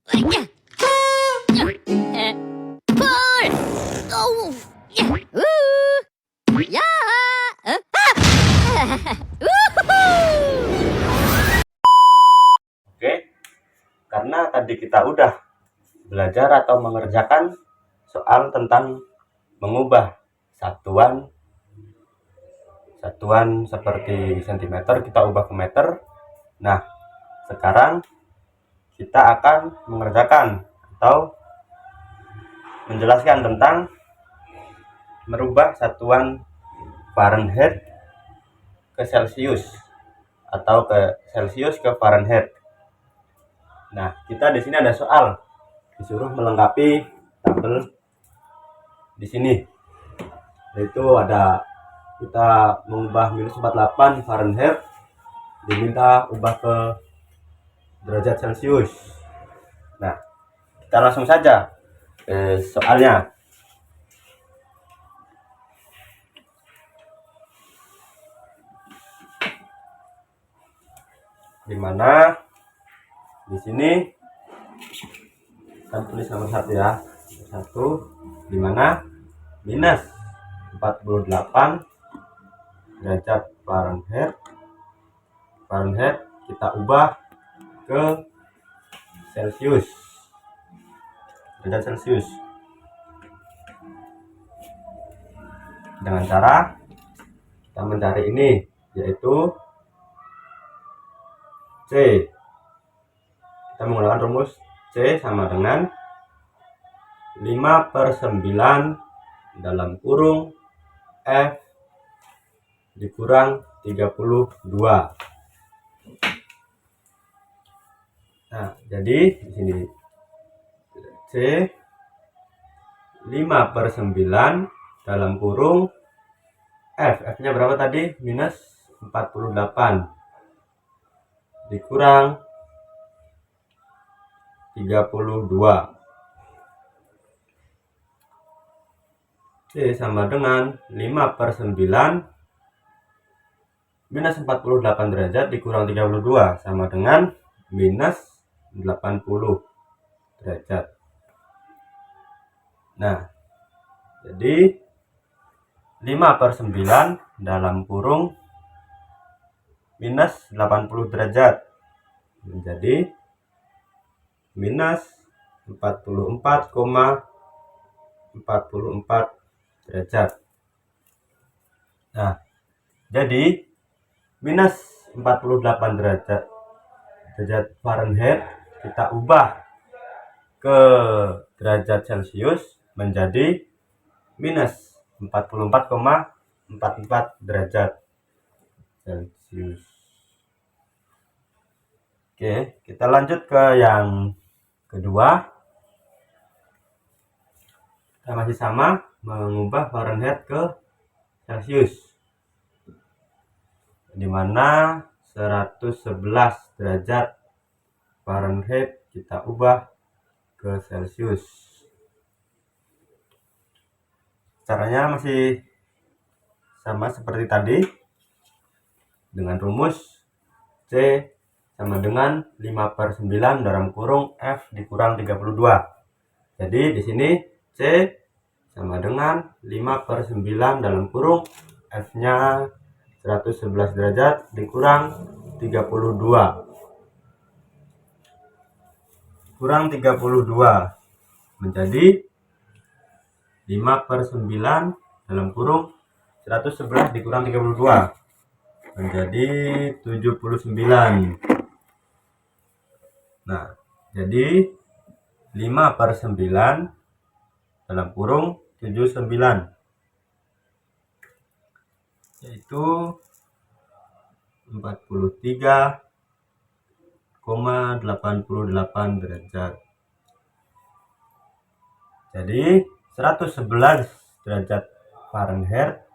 Ya. Oke, karena tadi kita udah belajar atau mengerjakan soal tentang mengubah satuan seperti sentimeter kita ubah ke meter. Nah, sekarang kita akan mengerjakan atau menjelaskan tentang merubah satuan Fahrenheit ke Celsius atau ke Celsius ke Fahrenheit. Nah, kita di sini ada soal disuruh melengkapi tabel di sini, yaitu ada kita mengubah minus 48 Fahrenheit diminta ubah ke derajat Celsius. Nah, kita langsung saja ke soalnya. Dimana di sini kita tulis nomor 1 ya. Nomor 1 dimana minus 48 derajat Fahrenheit kita ubah ke Celsius, derajat Celsius, dengan cara kita mencari ini, yaitu C. Kita menggunakan rumus C sama dengan 5/9 dalam kurung F dikurang 32. Nah, jadi di sini C 5/9 dalam kurung F-nya berapa tadi? Minus 48 dikurang 32. C sama dengan 5/9 minus 48 derajat dikurang 32 sama dengan minus 80 derajat. Nah, jadi 5/9 dalam kurung minus 80 derajat menjadi minus 44,44 derajat. Nah, jadi minus 48 derajat Fahrenheit kita ubah ke derajat Celsius menjadi minus 44,44 derajat Celsius. Oke, kita lanjut ke yang kedua. Kita masih sama mengubah Fahrenheit ke Celsius, dimana 111 derajat Fahrenheit kita ubah ke Celsius. Caranya masih sama seperti tadi dengan rumus C sama dengan 5/9 dalam kurung F dikurang 32. Jadi di sini C sama dengan 5/9 dalam kurung F-nya 111 derajat dikurang 32. Kurang 32 menjadi 5/9 dalam kurung 111 dikurang 32 menjadi 79. Nah, jadi 5/9 dalam kurung 79 yaitu 43,88 derajat. Jadi 111 derajat Fahrenheit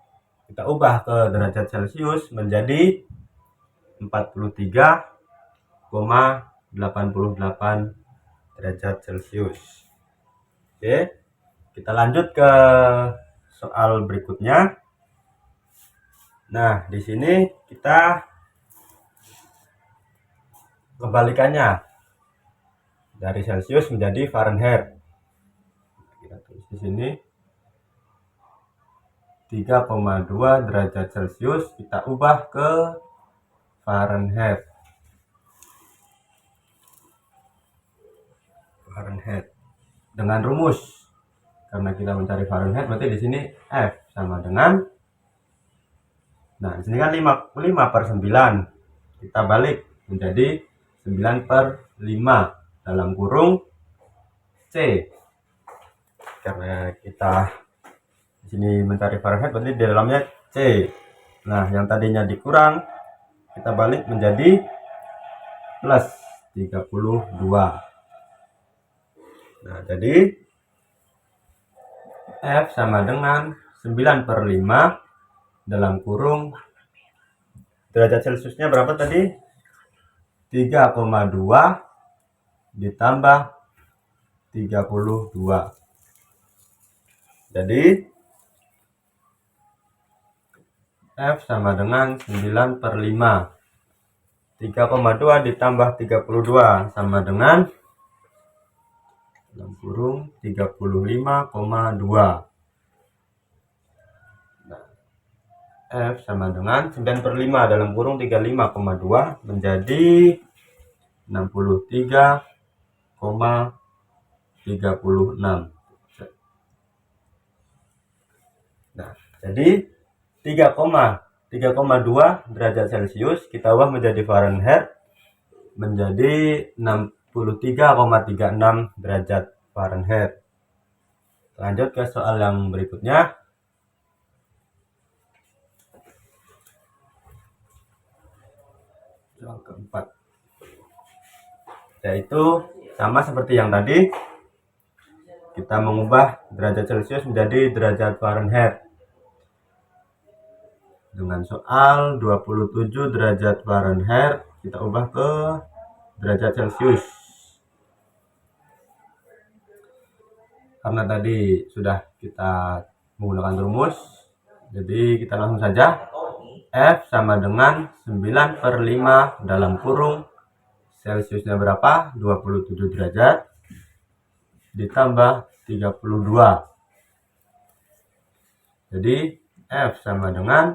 kita ubah ke derajat Celsius menjadi 43,88 derajat Celsius. Oke, kita lanjut ke soal berikutnya. Nah, di sini kita kebalikannya. dari Celcius menjadi Fahrenheit. Kita tulis di sini 3,2 derajat Celcius kita ubah ke Fahrenheit. Dengan rumus, karena kita mencari Fahrenheit, berarti di sini F sama dengan, nah di sini kan 5/9, kita balik menjadi 9/5 dalam kurung C. Karena kita di sini mencari Fahrenheit, berarti di dalamnya C. Nah, yang tadinya dikurang, kita balik menjadi plus 32. Nah, jadi F sama dengan 9/5 dalam kurung derajat Celciusnya berapa tadi? 3,2 ditambah 32. Jadi F sama dengan 9/5. 3,2 ditambah 32 sama dengan dalam kurung 35,2. Nah, F sama dengan 9/5 dalam kurung 35,2 menjadi 63,36. Nah, jadi 3,2 derajat Celcius kita ubah menjadi Fahrenheit menjadi 63,36 derajat Fahrenheit. Lanjut ke soal yang berikutnya. Soal keempat, yaitu sama seperti yang tadi, kita mengubah derajat Celcius menjadi derajat Fahrenheit. Dengan soal 27 derajat Fahrenheit kita ubah ke derajat Celcius. Karena tadi sudah kita menggunakan rumus, jadi kita langsung saja. F sama dengan 9/5 dalam kurung Celciusnya berapa? 27 derajat ditambah 32. Jadi F sama dengan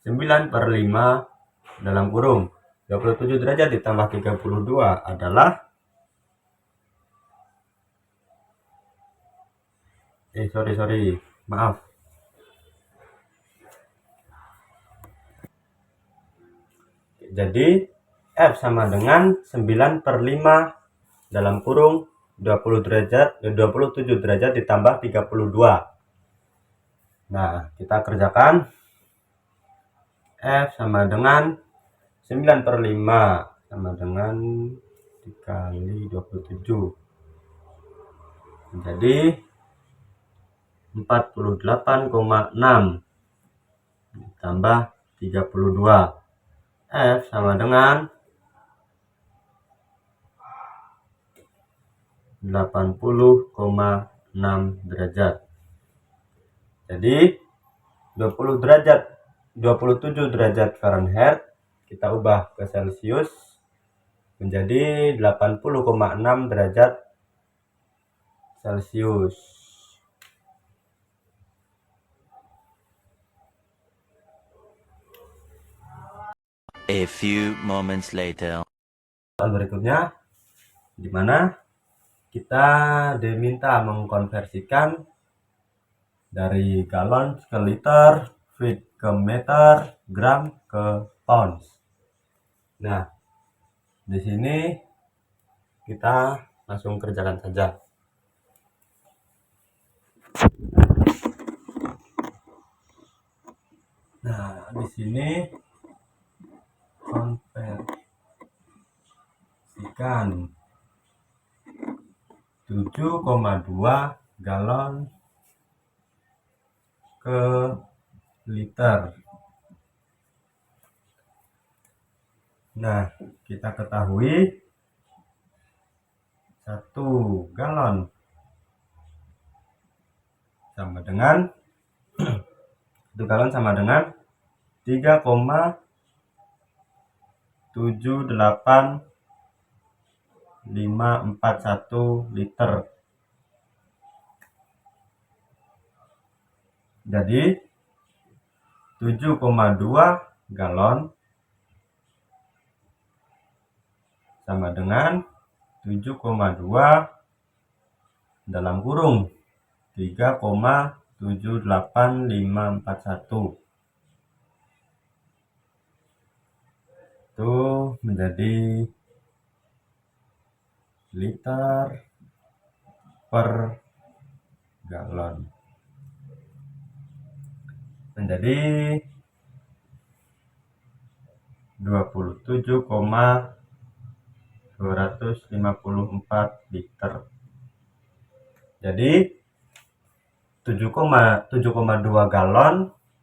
9/5 dalam kurung 27 derajat ditambah 32 adalah maaf. Jadi F sama dengan 9/5 dalam kurung 27 derajat ditambah 32. Nah, kita kerjakan. F sama dengan 9/5 sama dengan dikali 27 menjadi 48,6 ditambah 32. F sama dengan 80,6 derajat. Jadi 27 derajat Fahrenheit kita ubah ke Celcius menjadi 80,6 derajat Celcius. A few moments later. Soal berikutnya, di mana kita diminta mengkonversikan dari galon ke liter, feet ke meter, gram ke pounds. Nah, di sini kita langsung kerjakan saja. Nah, di sini konversikan 7,2 galon ke liter. Nah, kita ketahui 1 galon sama dengan 1 galon sama dengan 3,78 liter. Jadi 7,2 galon sama dengan 7,2 dalam kurung 3,78541. Itu menjadi liter per galon. Menjadi 27,254 liter. Jadi 7,2 galon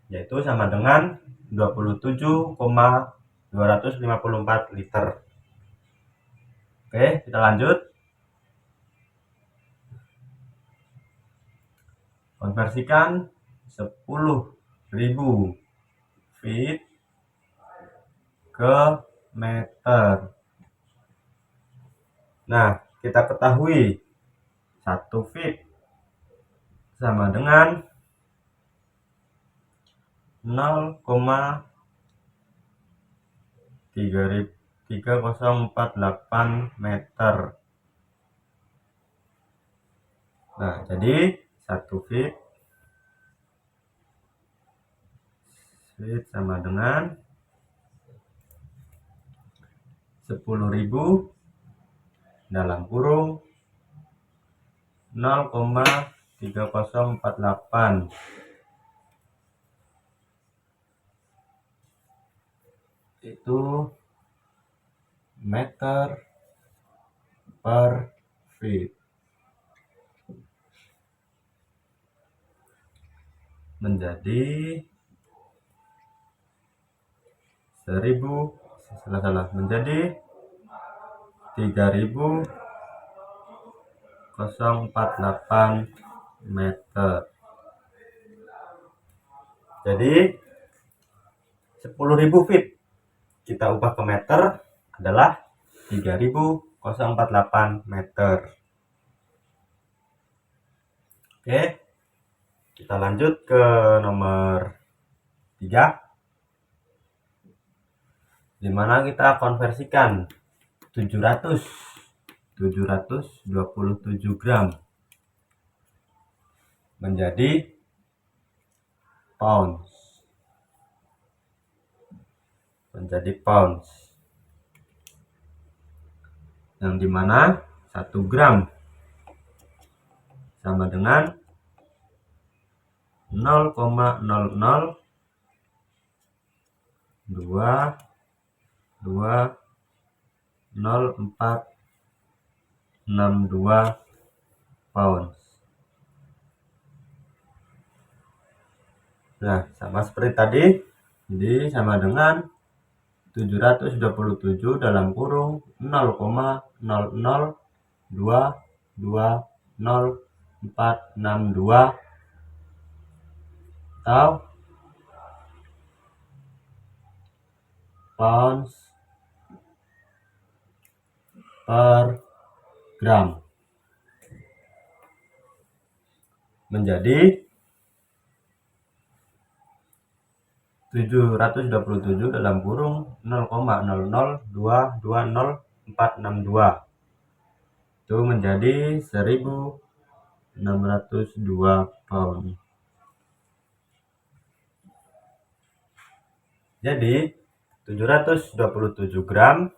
yaitu sama dengan 27,254 liter. Oke, kita lanjut. Konversikan 10.000 feet ke meter. Nah, kita ketahui 1 feet sama dengan 0,3048 meter. Nah, jadi 1 feet sama dengan 10.000 dalam kurung 0,3048. Itu meter per feet. Menjadi 3.048 meter. Jadi 10.000 feet kita ubah ke meter adalah 3.048 meter. Oke, kita lanjut ke nomor 3, dimana kita konversikan 727 gram menjadi pounds. Yang dimana 1 gram sama dengan 0,00220462 pounds. Nah, sama seperti tadi, jadi sama dengan 727 dalam kurung 0,00220462 atau pounds per gram. Menjadi 727 dalam kurung 0,00220462 itu menjadi 1.602 pound. Jadi 727 gram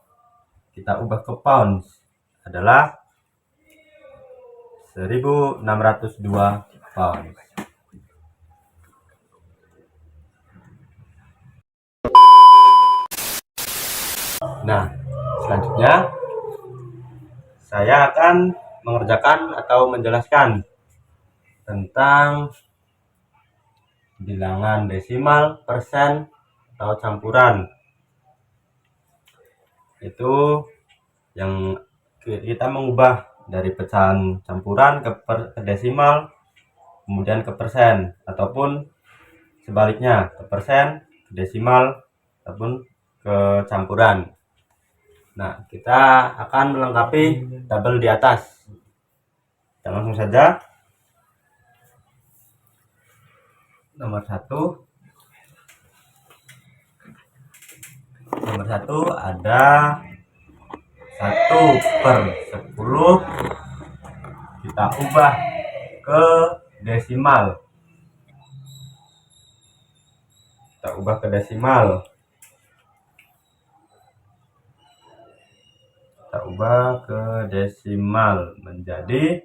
kita ubah ke pounds adalah 1.602 pound. Nah, selanjutnya saya akan mengerjakan atau menjelaskan tentang bilangan desimal, persen, atau campuran. Itu yang kita mengubah dari pecahan campuran ke desimal, kemudian ke persen, ataupun sebaliknya ke persen, ke desimal, ataupun ke campuran. Nah, kita akan melengkapi tabel di atas. Kita langsung saja. Nomor satu ada 1/10, kita ubah ke desimal. Menjadi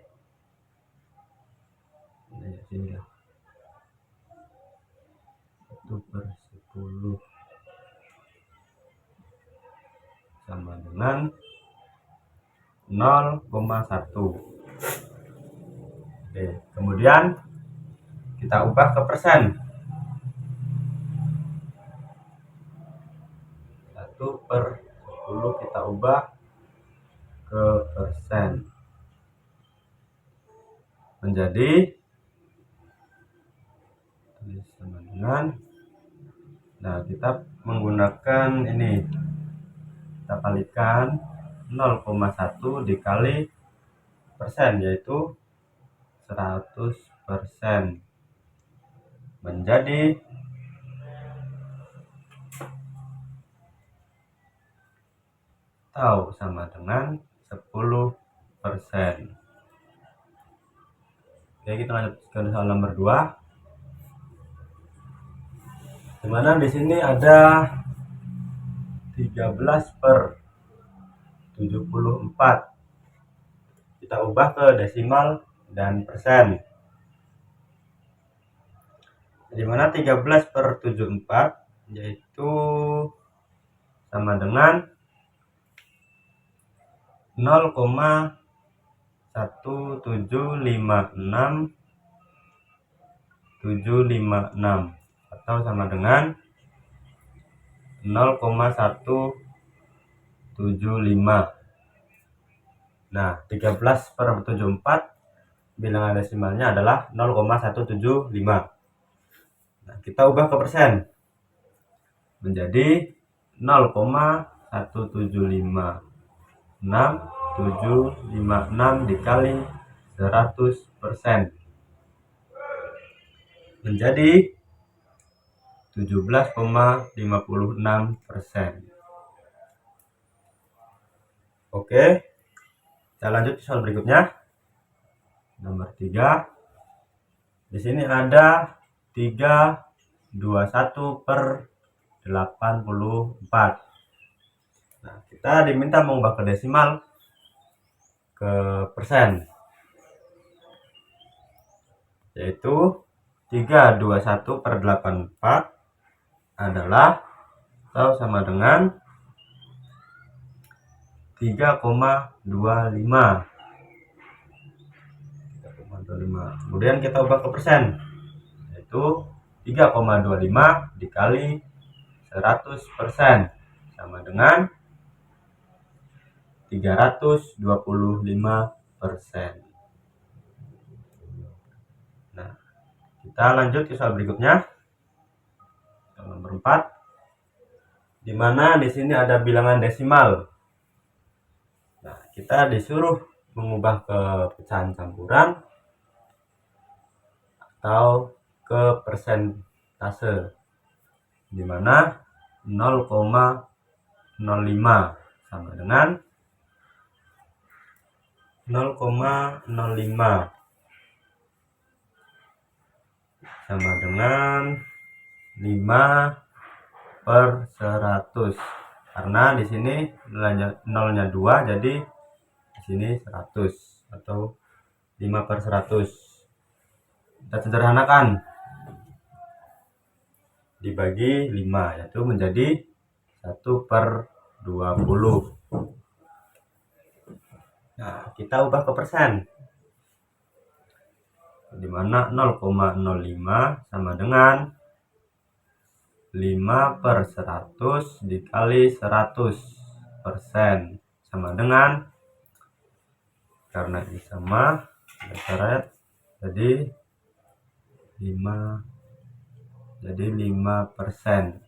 1/10 sama dengan 0,1. Oke, kemudian kita ubah ke persen. 1/10 kita ubah ke persen menjadi sama dengan, nah kita menggunakan ini, kita kalikan 0,1 dikali persen, yaitu 100%, menjadi atau sama dengan 10%. Oke, kita lanjut ke soal nomor 2, dimana di sini ada 13/74. Kita ubah ke desimal dan persen. Dimana 13/74 yaitu sama dengan 0,1756756 atau sama dengan 0,175. Nah, 13/74 bilangan desimalnya adalah 0,175. Nah, kita ubah ke persen menjadi 0,1756756 dikali 100% menjadi 17,56%. Oke, kita lanjut ke soal berikutnya. Nomor 3. Di sini ada 321/84. Nah, kita diminta mengubah ke desimal ke persen, yaitu 321/84 adalah atau sama dengan 3,25. Kemudian kita ubah ke persen, yaitu 3,25 dikali 100% sama dengan 325%. Nah, kita lanjut ke soal berikutnya. Nomor 4, di mana di sini ada bilangan desimal. Nah, kita disuruh mengubah ke pecahan campuran atau ke persentase, di mana 0,05 sama dengan 0,05 sama dengan 5/100, karena di sini nolnya 2, jadi di sini 100 atau 5/100. Kita sederhanakan, dibagi 5, yaitu menjadi 1/20. Nah, kita ubah ke persen, di mana 0,05 sama dengan 5/100 dikali 100% sama dengan, karena ini sama, kita coret, jadi 5%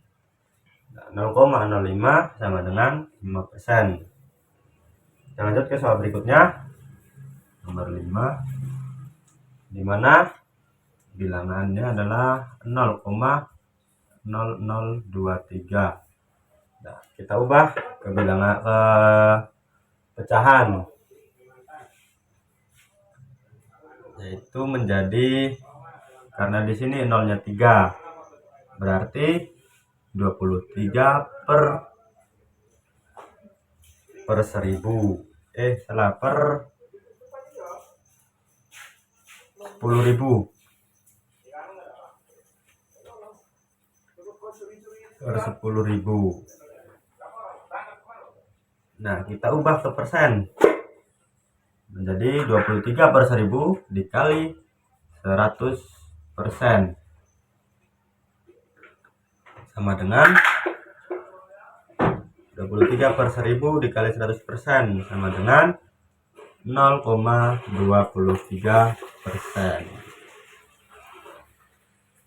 0,05 sama dengan 5%. Kita lanjut ke soal berikutnya, nomor 5, di mana bilangannya adalah 0,0023. Nah, kita ubah ke bilangan ke pecahan, yaitu menjadi, karena di sini nolnya 3, berarti 23 per 1000. Salah, per 10.000. Per 10.000. Nah, kita ubah ke persen. Menjadi 23 per 1000 dikali 100%. Sama dengan 23 per 1000 dikali 100% sama dengan 0,23%.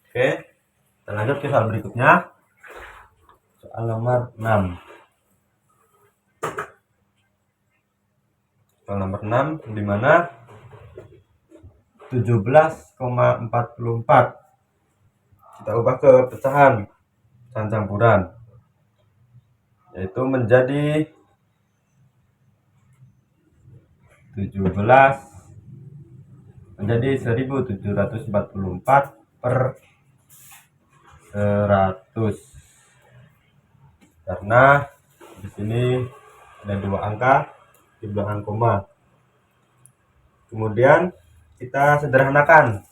Oke, kita lanjut ke soal berikutnya. Soal nomor 6. Soal nomor 6, di mana 17,44 kita ubah ke pecahan campuran, yaitu menjadi 1744 per 100. Karena di sini ada 2 angka di belakang koma. Kemudian kita sederhanakan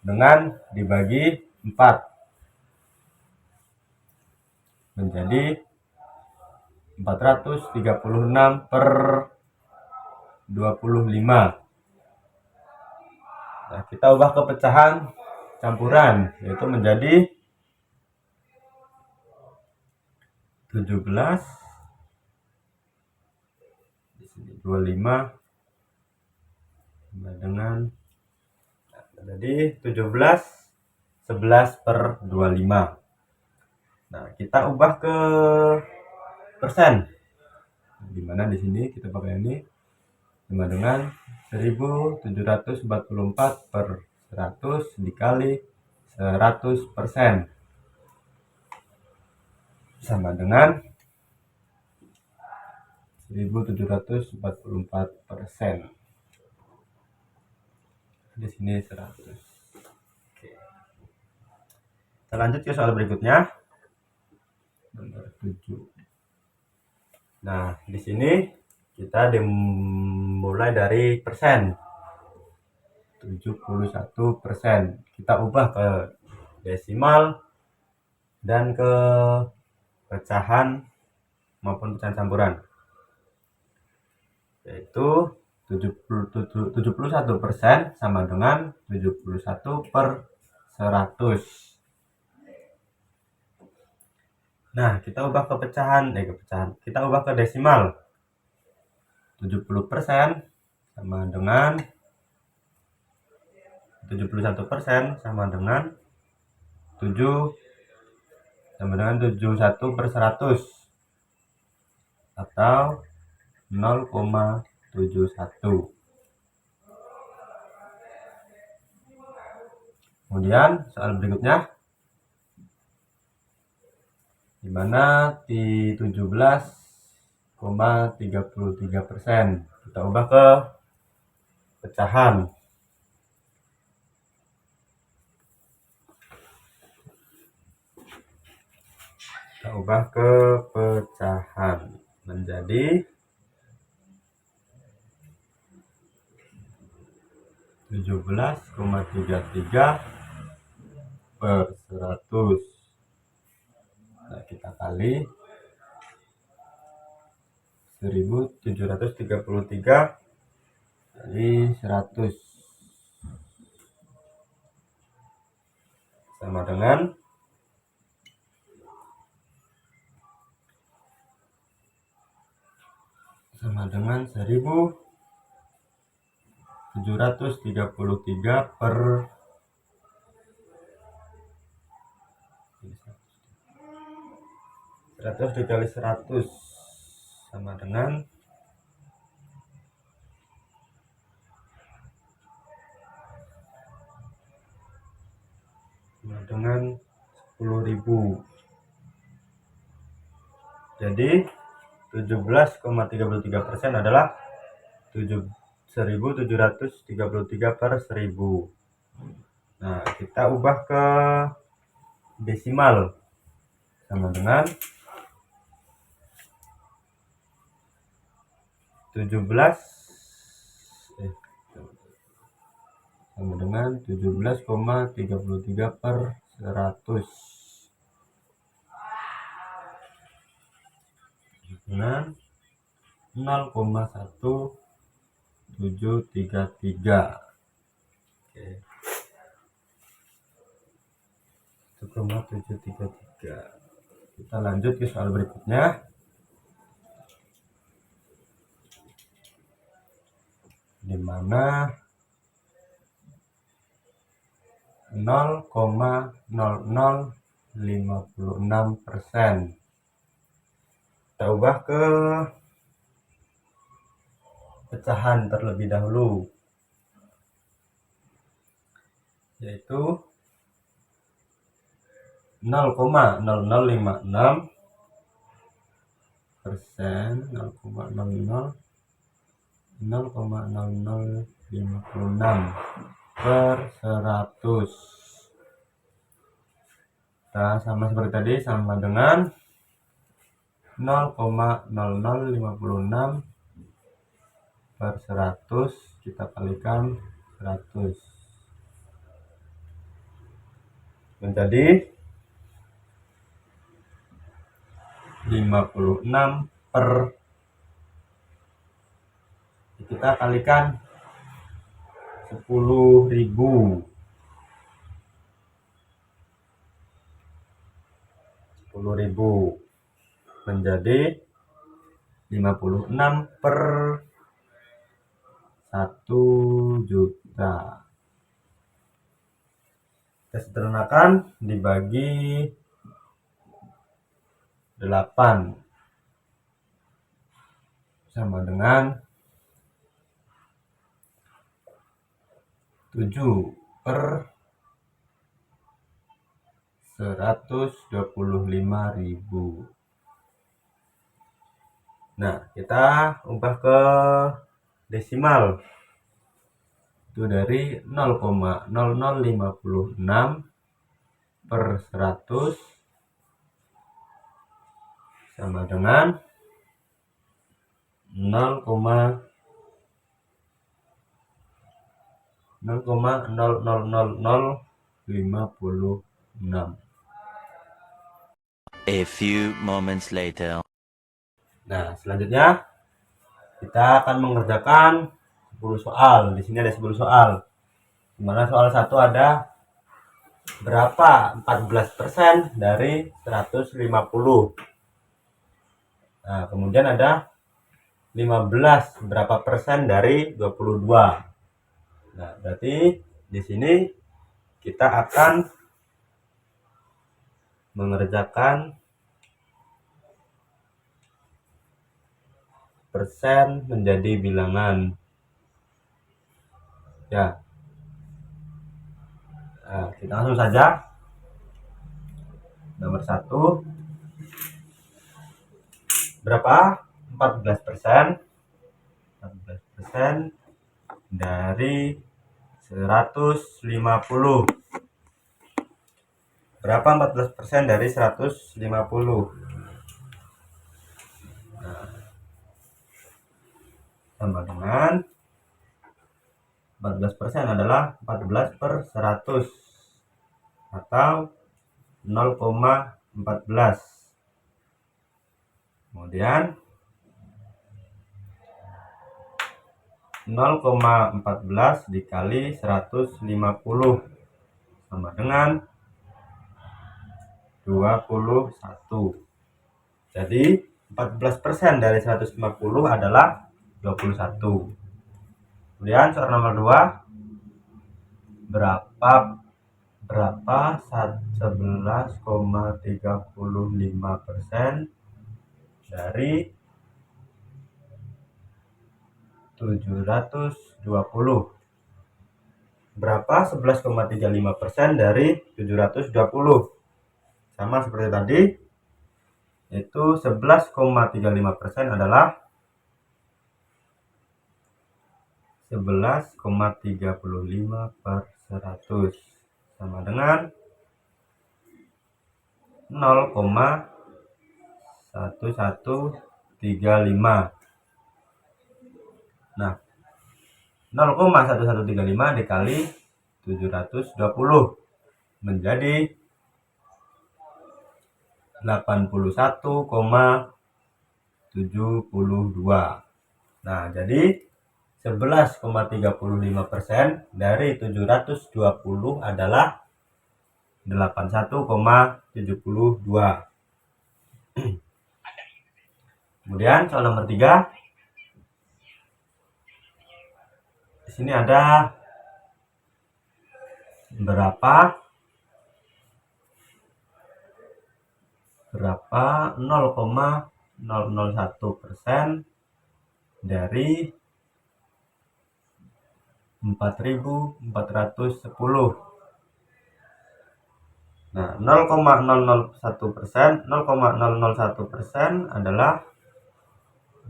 dengan dibagi 4 menjadi 436 per 25. Nah, kita ubah ke pecahan campuran, yaitu menjadi 17 di sini 25 sama dengan, jadi 17 11 per 25. Nah, kita ubah ke persen, dimana di sini kita pakai ini sama dengan 1744 per 100 dikali 100% sama dengan 1744%. Di sini 100. Oke. Kita lanjut ke soal berikutnya, nomor 7. Nah, di sini kita dimulai dari persen, 71%. Kita ubah ke desimal dan ke pecahan maupun pecahan campuran, yaitu 71% sama dengan 71 per 100. Nah, kita ubah ke pecahan, kita ubah ke desimal. 70% sama dengan 71% sama dengan 7 sama dengan 71 per 100 atau 0,71. Kemudian soal berikutnya, di mana di 17,33%. Kita ubah ke pecahan. Kita ubah ke pecahan menjadi 17,33 per 100. Nah, kita kali 1733 kali 100 sama dengan 1733 per 100 dikali 100 sama dengan dengan 10.000. Jadi 17,33% adalah 1.733 per 1000. Nah, kita ubah ke desimal sama dengan 17,33 per 100 dengan 0,1733. Oke. 1,733. Kita lanjut ke soal berikutnya. Di mana 0,0056%. Kita ubah ke pecahan terlebih dahulu, yaitu 0,0056%, 0,0056 per 100. Nah, sama seperti tadi, sama dengan 0,0056 per 100 kita kalikan 100 menjadi 56 per, kita kalikan 10.000. 10.000 menjadi 56 per 1 juta. Kita sederhanakan, dibagi 8 sama dengan 7 per 125.000. Nah, kita ubah ke desimal. Itu dari 0,0056 per 100 sama dengan 0,000056. A few moments later. Nah, selanjutnya kita akan mengerjakan 10 soal. Di sini ada 10 soal. Di mana soal 1 ada berapa 14% dari 150. Nah, kemudian ada 15 berapa persen dari 22. Nah, berarti di sini kita akan mengerjakan persen menjadi bilangan. Ya. Nah, kita langsung saja. Nomor 1. Berapa? 14%. 14% dari 150. Berapa 14% dari 150? Nah, sama dengan 14% adalah 14 per 100 atau 0,14. Kemudian 0,14 dikali 150 sama dengan 21. Jadi 14% dari 150 adalah 21. Kemudian soal nomor 2, berapa 11,35% dari 720. berapa? 11,35% dari 720. Sama seperti tadi, itu 11,35% adalah 11,35 per 100 sama dengan 0,1135. Nah, 0,1135 dikali 720 menjadi 81,72. Nah, jadi 11,35% dari 720 adalah 81,72. Kemudian soal nomor 3. Di sini ada berapa 0,001% dari 4.410. Nah, 0,001% adalah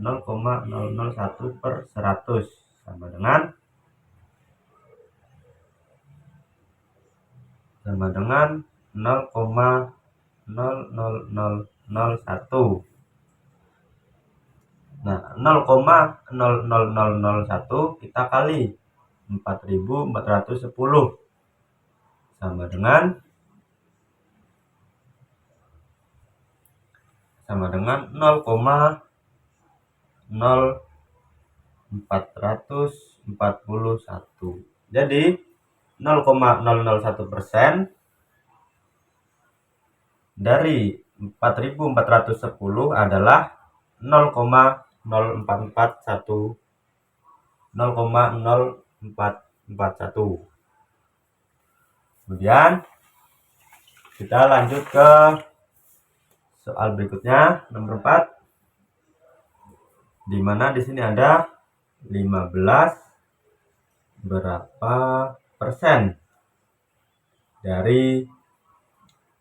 0,001 per 100 sama dengan 0,00001. Nah, 0,00001 kita kali 4.410 sama dengan 0,0441. Jadi 0,001% dari 4.410 adalah 0,0441. Kemudian kita lanjut ke soal berikutnya, nomor 4. Di mana di sini ada 15 berapa persen dari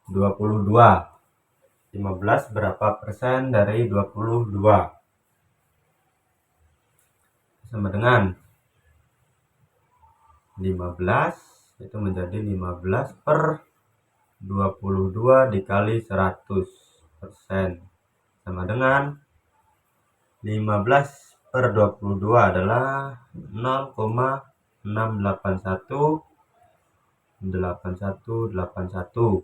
22. 15 berapa persen dari 22 sama dengan 15 itu menjadi 15 per 22 dikali 100% sama dengan 15 per 22 adalah 0,6818181.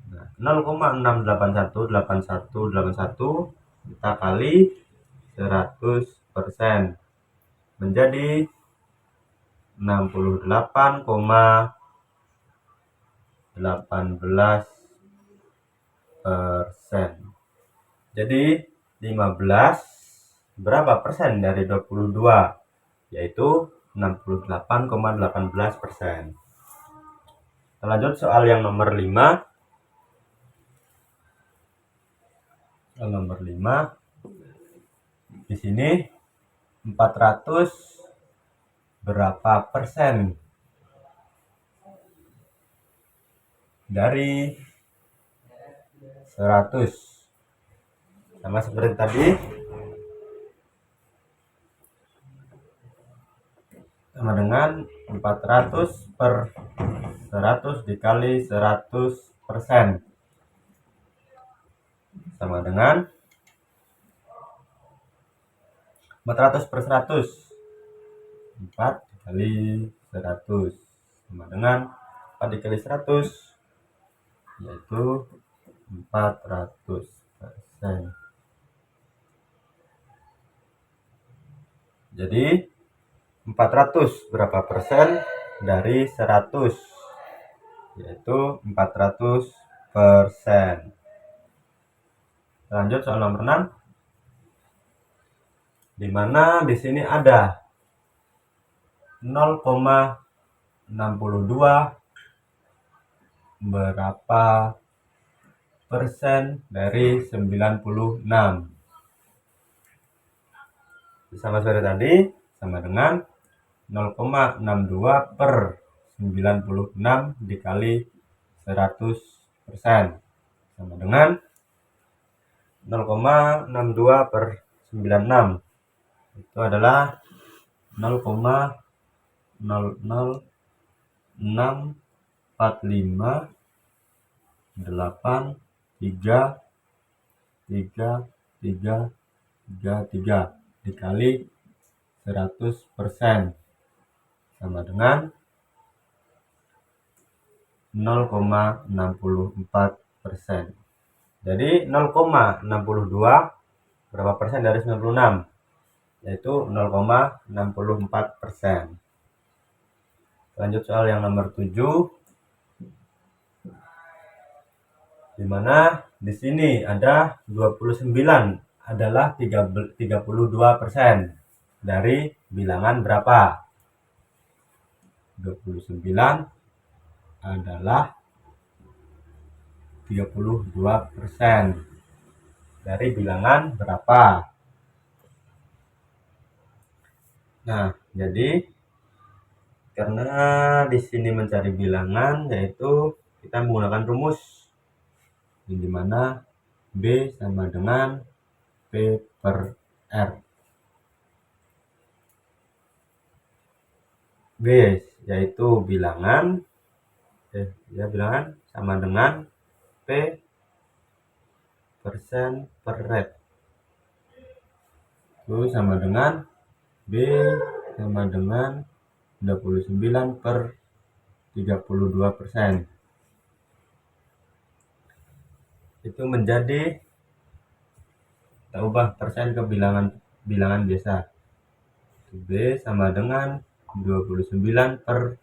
Nah, 0,6818181 kita kali 100% menjadi 68,18%. Jadi 15 berapa persen dari 22? Yaitu 68,18%. Kita lanjut soal yang nomor 5. Soal nomor 5. Di sini 400 berapa persen dari 100. Sama seperti tadi, sama dengan 400 per 100 dikali 100% sama dengan 400 per 100. 4 dikali 100 sama dengan 4 dikali 100 yaitu 400%. Jadi 400 berapa persen dari 100? Yaitu 400%. Lanjut soal nomor 6. Di mana di sini ada 0,62 berapa persen dari 96. Sama seperti tadi, sama dengan 0,62 per 96 dikali 100% sama dengan 0,62 per 96 itu adalah 0,064583333 dikali 100% sama dengan 0,64%. Jadi 0,62 berapa persen dari 96? Yaitu 0,64%. Lanjut soal yang nomor 7, di mana di sini ada 29 adalah 32% dari bilangan berapa? 29 adalah 32% dari bilangan berapa? Nah, jadi karena di sini mencari bilangan, yaitu kita menggunakan rumus di mana B sama dengan P per R. B yaitu bilangan sama dengan P persen per rate. Itu sama dengan B sama dengan 29 per 32%. Itu menjadi, kita ubah persen ke bilangan biasa. B sama dengan 29 per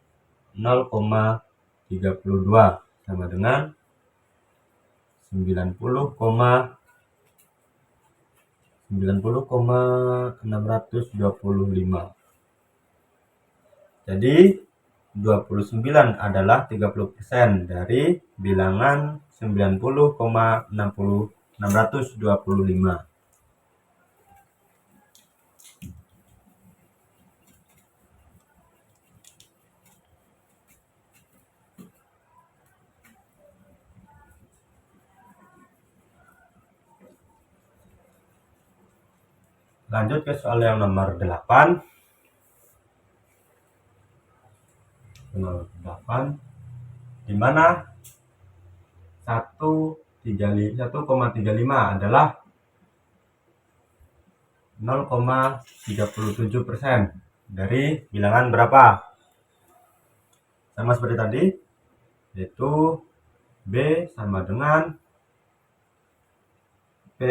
0,32 sama dengan 90,625. Jadi 29 adalah 30% dari bilangan 90,625. Lanjut ke soal yang nomor 8. Di mana 1,35 adalah 0,37% dari bilangan berapa? Sama seperti tadi, yaitu B sama dengan P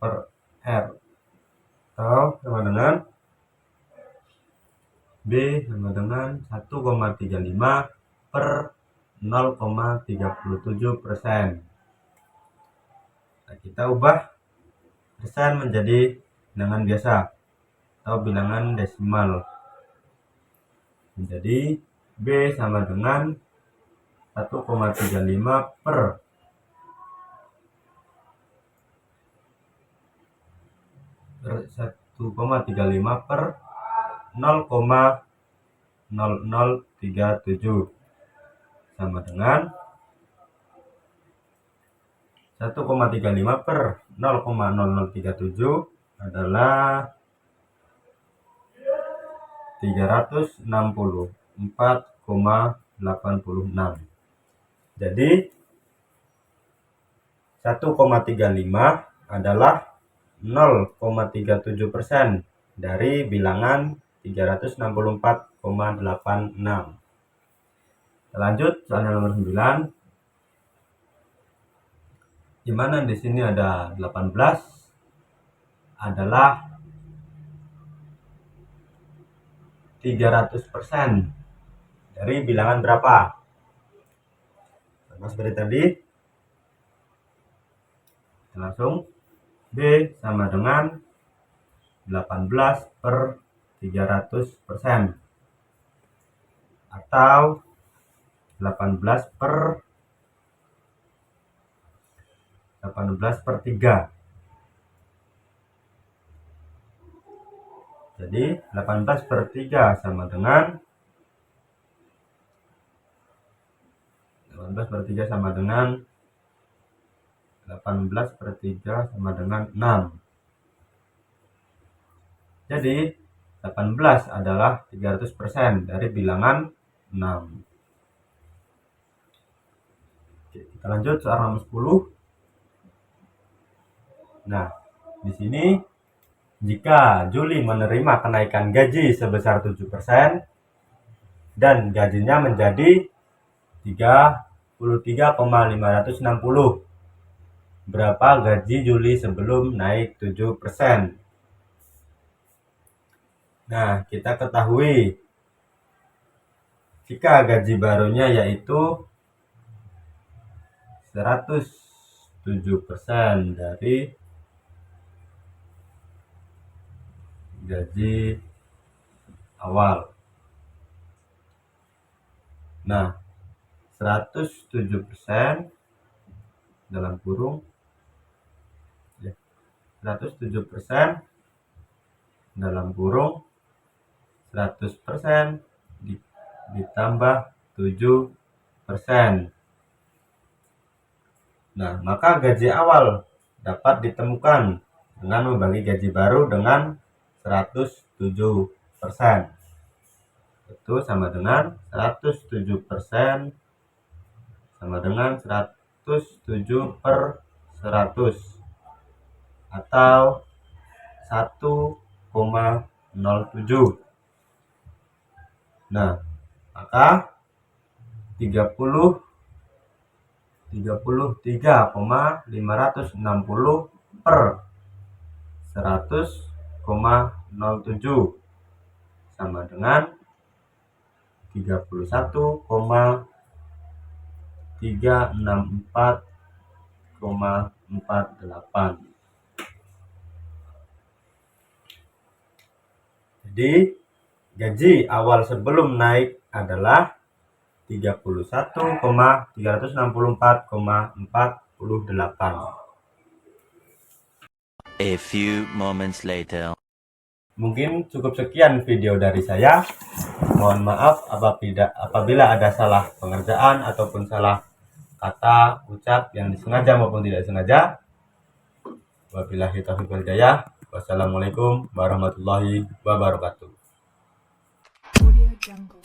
per R, atau sama dengan B sama dengan 1,35 per 0,37%. Nah, kita ubah persen menjadi bilangan biasa atau bilangan desimal. Menjadi B sama dengan 1,35 per 0,0037 sama dengan 1,35 per 0,0037 adalah 364,86. Jadi 1,35 adalah 0,37% dari bilangan 364,86. Lanjut soal nomor 9. Di mana di sini ada 18 adalah 300% dari bilangan berapa? Sama seperti tadi. Langsung B sama dengan 18 per 300% atau 18 per 3. Jadi 18/3 sama dengan 18/3 sama dengan 18/3 sama dengan 6. Jadi 18 adalah 300% dari bilangan 6. Oke, kita lanjut soal nomor 10. Nah, di sini jika Juli menerima kenaikan gaji sebesar 7% dan gajinya menjadi 33,560. Berapa gaji Juli sebelum naik 7%? Nah, kita ketahui jika gaji barunya yaitu 107% dari gaji awal. Nah, 107% dalam kurung 107% dalam kurung 100% ditambah 7%. Nah, maka gaji awal dapat ditemukan dengan membagi gaji baru dengan 107%. Itu sama dengan 107% sama dengan 107/100 atau 1,07. Nah, maka 33,560 per 100,07 sama dengan 31,364,48. Jadi gaji awal sebelum naik adalah 31,364,48. A few moments later. Mungkin cukup sekian video dari saya. Mohon maaf apabila ada salah pengerjaan ataupun salah kata ucap yang disengaja maupun tidak sengaja. Wabillahi taufiq wal hidayah. Wassalamualaikum warahmatullahi wabarakatuh. Audio Jungle.